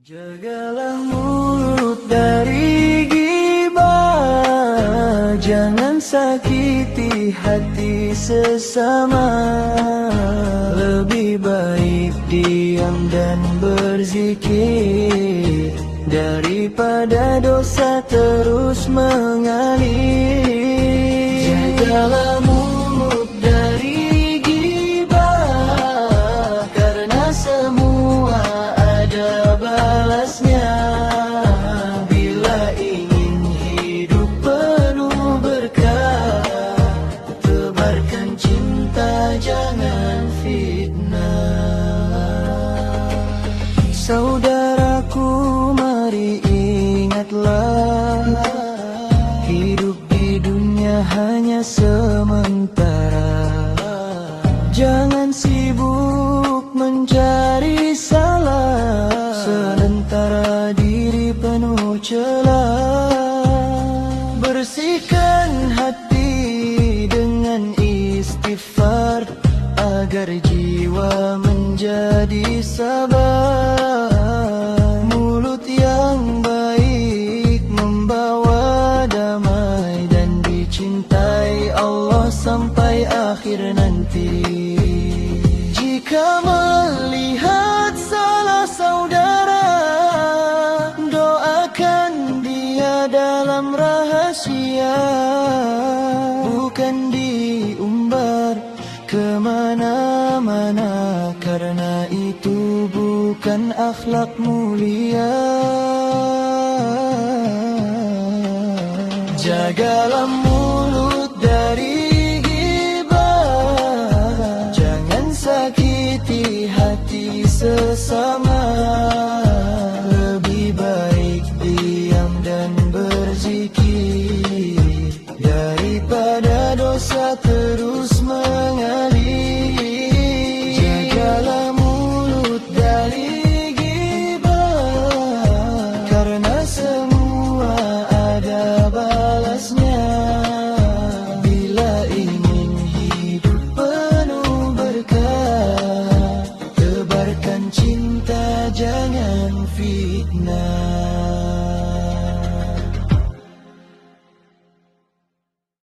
Jagalah mulut dari ghibah, jangan sakiti hati sesama. Lebih baik diam dan berzikir daripada dosa terus mengalir. Jagalah mulut dari ghibah, karena semua ada balasnya. Bila ingin hidup penuh berkah, tebarkan cinta, jangan fitnah. Saudaraku, mari ingatlah, hidup di dunia hanya sementara. Jangan sibuk mencari salah, sementara diri penuh celah. Bersihkan hati dengan istighfar, agar jiwa menjadi sabar. Mulut yang baik membawa damai dan dicintai Allah sampai akhir nanti. Jika melihat salah saudara, doakan dia dalam rahasia, bukan diumbar kemana-mana, karena itu bukan akhlak mulia. Jagalah mulut dari ghibah, jangan sakiti hati sesama. Lebih baik diam dan berzikir daripada dosa terus mengalir. Jagalah mulut dari ghibah, karena semua ada balasnya. Bila ingin hidup penuh berkah, tebarkan cinta, jangan fitnah.